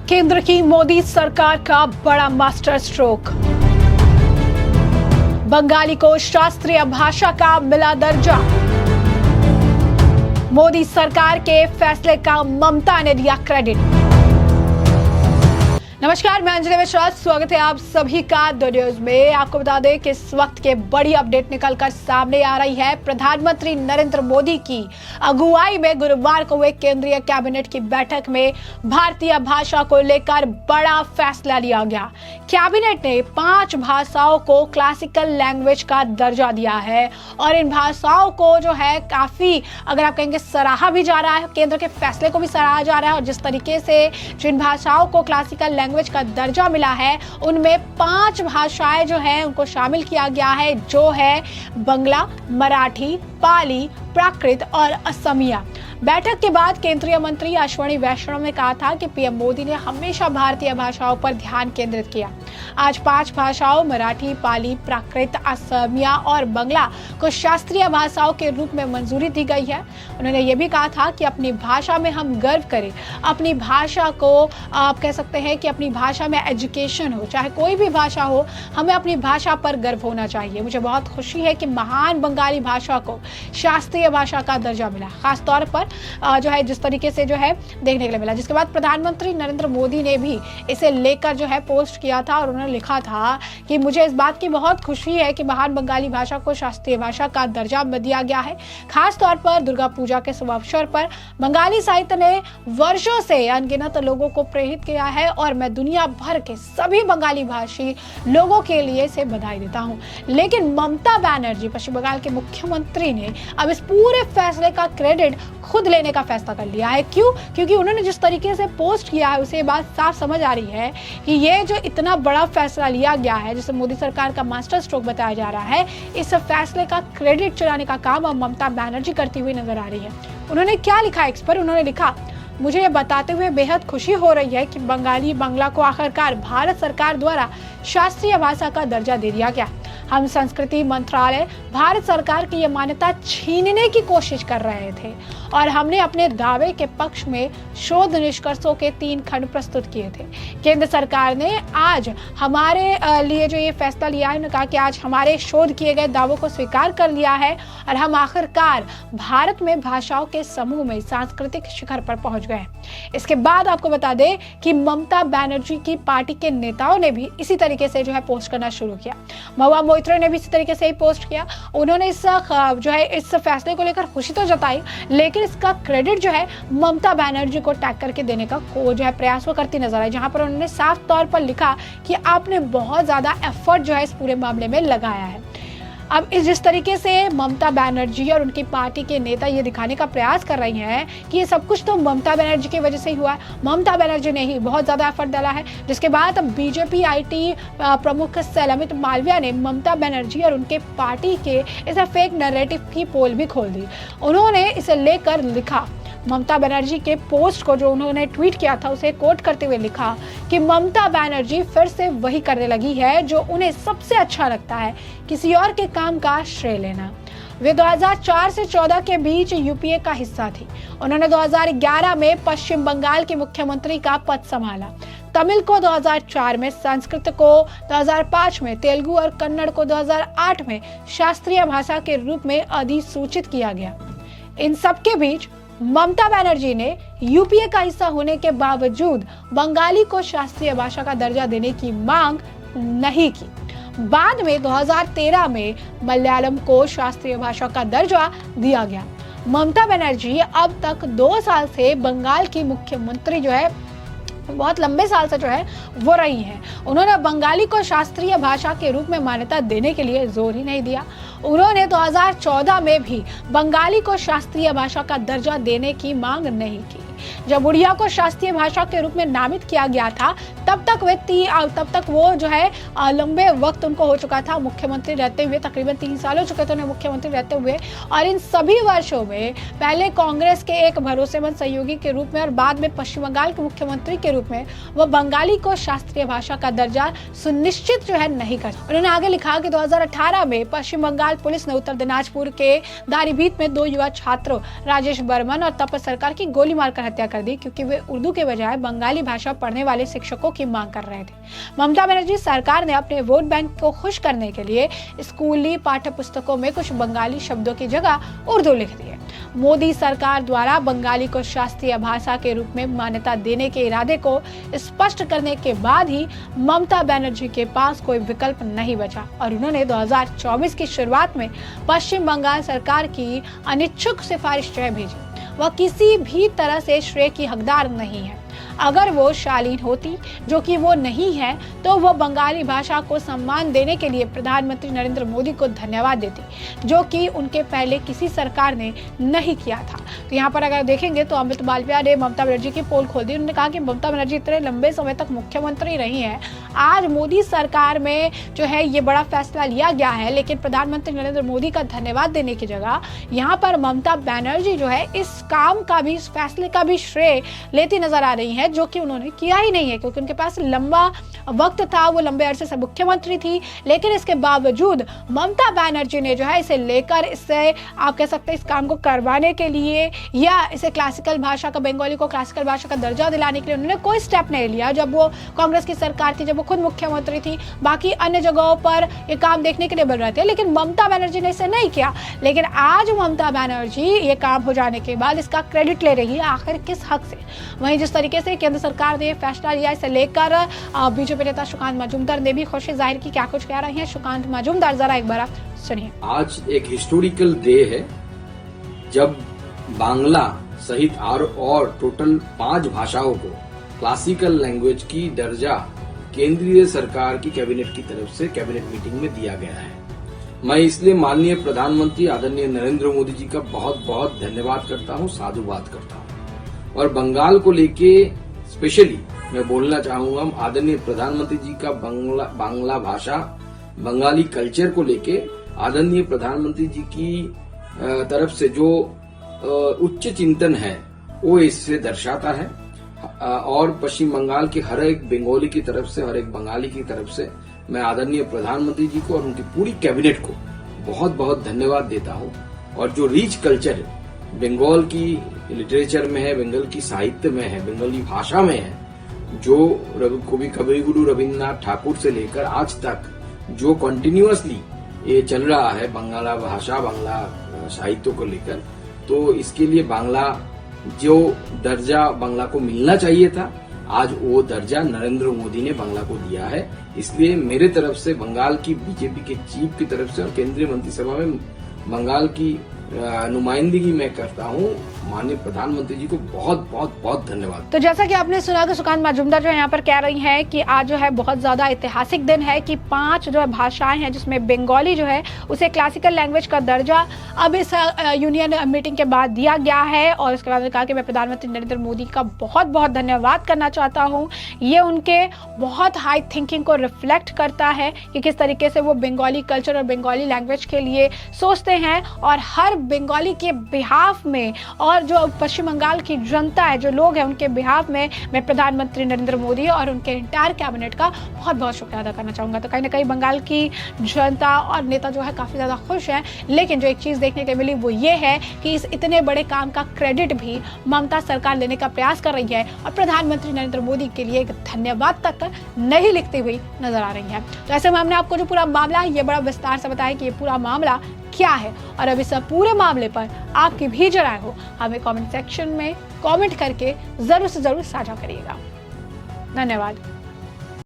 केंद्र की मोदी सरकार का बड़ा मास्टर स्ट्रोक। बंगाली को शास्त्रीय भाषा का मिला दर्जा। मोदी सरकार के फैसले का ममता ने दिया क्रेडिट। नमस्कार, मैं अंजलि मिश्रा, स्वागत है आप सभी का द न्यूज में। आपको बता दें कि इस वक्त के बड़ी अपडेट निकलकर सामने आ रही है। प्रधानमंत्री नरेंद्र मोदी की अगुवाई में गुरुवार को हुए केंद्रीय कैबिनेट की बैठक में भारतीय भाषा को लेकर बड़ा फैसला लिया गया। कैबिनेट ने 5 भाषाओं को क्लासिकल लैंग्वेज का दर्जा दिया है और इन भाषाओं को जो है काफी, अगर आप कहेंगे, सराहा भी जा रहा है। केंद्र के फैसले को भी सराहा जा रहा है और जिस तरीके से जिन भाषाओं को क्लासिकल लैंग्वेज का दर्जा मिला है उनमें 5 भाषाएं जो हैं उनको शामिल किया गया है, जो है बंगला, मराठी, पाली, प्राकृत और असमिया। बैठक के बाद केंद्रीय मंत्री अश्विनी वैष्णव ने कहा था कि पीएम मोदी ने हमेशा भारतीय भाषाओं पर ध्यान केंद्रित किया। आज 5 भाषाओं मराठी, पाली, प्राकृत, असमिया और बंगला को शास्त्रीय भाषाओं के रूप में मंजूरी दी गई है। उन्होंने ये भी कहा था कि अपनी भाषा में हम गर्व करें। अपनी भाषा को आप कह सकते हैं कि अपनी भाषा में एजुकेशन हो, चाहे कोई भी भाषा हो, हमें अपनी भाषा पर गर्व होना चाहिए। मुझे बहुत खुशी है कि महान बंगाली भाषा को शास्त्रीय भाषा का दर्जा मिला, खासतौर पर जो है जिस तरीके से जो है देखने के लिए मिला। जिसके बाद प्रधानमंत्री नरेंद्र मोदी ने भी इसे लेकर जो है पोस्ट किया था और उन्होंने लिखा था कि मुझे इस बात की बहुत खुशी है कि महान बंगाली भाषा को शास्त्रीय भाषा का दर्जा दिया गया है। खासतौर पर दुर्गा पूजा के शुभ अवसर पर बंगाली साहित्य ने वर्षों से अनगिनत लोगों को प्रेरित किया है और मैं दुनिया भर के सभी बंगाली भाषी लोगों के लिए इसे बधाई देता हूँ। लेकिन ममता बनर्जी, पश्चिम बंगाल के मुख्यमंत्री, ने अब इस पूरे फैसले का क्रेडिट खुद लेने का फैसला कर लिया है। क्यों? क्योंकि उन्होंने जिस तरीके से पोस्ट किया है उसे बात साफ समझ आ रही है कि ये जो इतना बड़ा फैसला लिया गया है, जिसे मोदी सरकार का मास्टर स्ट्रोक बताया जा रहा है, इस फैसले का क्रेडिट चुराने का काम अब ममता बनर्जी करती हुई नजर आ रही है। उन्होंने क्या लिखा एक्स पर? उन्होंने लिखा, मुझे ये बताते हुए बेहद खुशी हो रही है कि बंगाली बांग्ला को आखिरकार भारत सरकार द्वारा शास्त्रीय भाषा का दर्जा दे दिया गया। हम संस्कृति मंत्रालय भारत सरकार की ये मान्यता छीनने की कोशिश कर रहे थे और हमने अपने दावे के पक्ष में शोध निष्कर्षों के 3 खंड प्रस्तुत किए थे। केंद्र सरकार ने आज हमारे लिए जो ये फैसला लिया है, उन्होंने कहा कि आज हमारे शोध किए गए दावों को स्वीकार कर लिया है और हम आखिरकार भारत में भाषाओं के समूह में सांस्कृतिक शिखर पर पहुंच गए। इसके बाद आपको बता दें कि ममता बनर्जी की पार्टी के नेताओं ने भी इसी तरीके से जो है पोस्ट करना शुरू किया। महुआ मोइत्रा ने भी इसी तरीके से ही पोस्ट किया। उन्होंने इस फैसले को लेकर खुशी तो जताई, लेकिन इसका क्रेडिट जो है ममता बनर्जी को टैग करके देने का जो है प्रयास वो करती नजर आई, जहां पर उन्होंने साफ तौर पर लिखा कि आपने बहुत ज्यादा एफर्ट जो है इस पूरे मामले में लगाया है। अब जिस तरीके से ममता बनर्जी और उनकी पार्टी के नेता ये दिखाने का प्रयास कर रही हैं कि ये सब कुछ तो ममता बनर्जी की वजह से ही हुआ है, ममता बनर्जी ने ही बहुत ज्यादा एफर्ट डाला है। जिसके बाद अब बीजेपी आईटी प्रमुख सलामित मालविया ने ममता बनर्जी और उनके पार्टी के इस फेक नैरेटिव की पोल भी खोल दी। उन्होंने इसे लेकर लिखा, ममता बनर्जी के पोस्ट को जो उन्होंने ट्वीट किया था उसे कोट करते हुए लिखा कि ममता बनर्जी फिर से वही करने लगी है जो उन्हें सबसे अच्छा लगता है, किसी और के काम का श्रेय लेना। वे 2004 से 14 के बीच यूपीए का हिस्सा थी। उन्होंने 2011 में पश्चिम बंगाल के मुख्यमंत्री का पद संभाला। तमिल को 2004 में, संस्कृत को 2005 में, तेलुगु और कन्नड़ को 2008 में शास्त्रीय भाषा के रूप में अधिसूचित किया गया। इन सबके बीच ममता बनर्जी ने यूपीए का हिस्सा होने के बावजूद बंगाली को शास्त्रीय भाषा का दर्जा देने की मांग नहीं की। बाद में 2013 में मलयालम को शास्त्रीय भाषा का दर्जा दिया गया। ममता बनर्जी अब तक 2 साल से बंगाल की मुख्यमंत्री जो है, बहुत लंबे साल से जो है वो रही हैं। उन्होंने बंगाली को शास्त्रीय भाषा के रूप में मान्यता देने के लिए जोर ही नहीं दिया। उन्होंने 2014 में भी बंगाली को शास्त्रीय भाषा का दर्जा देने की मांग नहीं की। जब उड़िया को शास्त्रीय भाषा के रूप में नामित किया गया था तब तक वो जो है लंबे वक्त उनको हो चुका था मुख्यमंत्री रहते हुए, तकरीबन 3 साल हो चुके थे उन्हें मुख्यमंत्री रहते हुए। और इन सभी वर्षों में पहले कांग्रेस के एक भरोसेमंद सहयोगी के रूप में और बाद में पश्चिम बंगाल के मुख्यमंत्री के रूप में वो बंगाली को शास्त्रीय भाषा का दर्जा सुनिश्चित जो है नहीं कर। उन्होंने आगे लिखा कि 2018 में पश्चिम बंगाल पुलिस ने उत्तर दिनाजपुर के दारीभीत में 2 युवा छात्रों राजेश बर्मन और तपस सरकार की गोली मारकर हत्या कर दी क्योंकि वे उर्दू के बजाय बंगाली भाषा पढ़ने वाले शिक्षकों की मांग कर रहे थे। ममता बनर्जी सरकार ने अपने वोट बैंक को खुश करने के लिए स्कूली पाठ्य पुस्तकों में कुछ बंगाली शब्दों की जगह उर्दू लिख दी है। मोदी सरकार द्वारा बंगाली को शास्त्रीय भाषा के रूप में मान्यता देने के इरादे को स्पष्ट करने के बाद ही ममता बनर्जी के पास कोई विकल्प नहीं बचा और उन्होंने 2024 की शुरुआत में पश्चिम बंगाल सरकार की अनिच्छुक सिफारिश भेजी। वह किसी भी तरह से श्रेय की हकदार नहीं है। अगर वो शालीन होती, जो कि वो नहीं है, तो वो बंगाली भाषा को सम्मान देने के लिए प्रधानमंत्री नरेंद्र मोदी को धन्यवाद देती, जो कि उनके पहले किसी सरकार ने नहीं किया था। तो यहाँ पर अगर देखेंगे तो अमित मालविया ने ममता बनर्जी की पोल खोल दी। उन्होंने कहा कि ममता बनर्जी इतने लंबे समय तक मुख्यमंत्री रही हैं, आज मोदी सरकार में जो है ये बड़ा फैसला लिया गया है, लेकिन प्रधानमंत्री नरेंद्र मोदी का धन्यवाद देने की जगह यहाँ पर ममता बनर्जी जो है इस काम का भी, इस फैसले का भी श्रेय लेती नजर आ रही है, जो कि उन्होंने किया ही नहीं है, क्योंकि उनके पास लंबा वक्त था, वो लंबे अरसे से मुख्यमंत्री थी। लेकिन इसके बावजूद ममता बनर्जी ने जो है इसे लेकर, इससे आप कह सकते हैं इस काम को करवाने के लिए या इसे क्लासिकल भाषा का, बंगाली को क्लासिकल भाषा का दर्जा दिलाने के लिए उन्होंने कोई स्टेप नहीं लिया। जब वो कांग्रेस की सरकार थी, जब वो खुद मुख्यमंत्री थी, बाकी अन्य जगहों पर ये काम देखने के लिए बन रहे थे, लेकिन ममता बनर्जी ने इसे नहीं किया। लेकिन आज ममता बनर्जी ये काम हो जाने के बाद इसका क्रेडिट ले रही है, आखिर किस हक से। वहीं जिस तरीके से केंद्र सरकार ने फैसला लिया, इसे लेकर बीजेपी नेता सुकांत मजूमदार ने भी खुशी जाहिर की। क्या कुछ कह रहे हैं सुकांत मजूमदार, जरा एक बार सुनिए। आज एक हिस्टोरिकल डे है जब बांग्ला सहित और टोटल 5 भाषाओं को क्लासिकल लैंग्वेज की दर्जा केंद्रीय सरकार की कैबिनेट की तरफ से कैबिनेट मीटिंग में दिया गया है। मैं इसलिए माननीय प्रधानमंत्री आदरणीय नरेंद्र मोदी जी का बहुत बहुत धन्यवाद करता हूं, साधुवाद करता हूं। और बंगाल को लेके स्पेशली मैं बोलना चाहूंगा, आदरणीय प्रधानमंत्री जी का बांग्ला भाषा, बंगाली कल्चर को लेके आदरणीय प्रधानमंत्री जी की तरफ से जो उच्च चिंतन है वो इससे दर्शाता है। और पश्चिम बंगाल के हर एक बंगाली की तरफ से, हर एक बंगाली की तरफ से मैं आदरणीय प्रधानमंत्री जी को और उनकी पूरी कैबिनेट को बहुत बहुत धन्यवाद देता हूं। और जो रिच कल्चर बंगाल की लिटरेचर में है, बंगाल की साहित्य में है, बंगाली भाषा में है, जो कविगुरु रविन्द्रनाथ ठाकुर से लेकर आज तक जो कंटिन्यूअसली ये चल रहा है बांग्ला भाषा, बांग्ला साहित्य को लेकर, तो इसके लिए बांग्ला जो दर्जा बांग्ला को मिलना चाहिए था, आज वो दर्जा नरेंद्र मोदी ने बांग्ला को दिया है। इसलिए मेरे तरफ से बंगाल की बीजेपी के चीफ की तरफ से और केंद्रीय मंत्रिसभा में बंगाल की नुमाइंदगी मैं करता हूं, माननीय प्रधानमंत्री जी को बहुत बहुत बहुत धन्यवाद। तो जैसा कि आपने सुना कि सुकांत मजूमदार जो यहाँ पर कह रही हैं कि आज जो है बहुत ज्यादा ऐतिहासिक दिन है कि 5 जो है भाषाएं हैं, जिसमें बंगाली जो है उसे क्लासिकल लैंग्वेज का दर्जा अब इस यूनियन मीटिंग के बाद दिया गया है। और उसके बाद कहा कि मैं प्रधानमंत्री नरेंद्र मोदी का बहुत बहुत धन्यवाद करना चाहता हूँ। ये उनके बहुत हाई थिंकिंग को रिफ्लेक्ट करता है कि किस तरीके से वो बंगाली कल्चर और बंगाली लैंग्वेज के लिए सोचते हैं और हर बंगाली के बिहाफ में, और जो पश्चिम बंगाल की जनता है, जो लोग हैं, उनके बिहाफ में मैं प्रधानमंत्री नरेंद्र मोदी और उनके इंटायर कैबिनेट का बहुत बहुत शुक्रिया अदा करना चाहूंगा। तो कहीं ना कहीं बंगाल की जनता और नेता जो है काफी ज्यादा खुश हैं। लेकिन जो एक चीज देखने को मिली वो ये है कि इस इतने बड़े काम का क्रेडिट भी ममता सरकार लेने का प्रयास कर रही है और प्रधानमंत्री नरेंद्र मोदी के लिए एक धन्यवाद तक नहीं लिखती हुई नजर आ रही है। तो ऐसे में हमने आपको जो पूरा मामला है ये बड़ा विस्तार से बताया कि ये पूरा मामला क्या है और अब इस पूरे मामले पर आपकी भी जो राय हो हमें कमेंट सेक्शन में कमेंट करके जरूर से जरूर साझा करिएगा। धन्यवाद।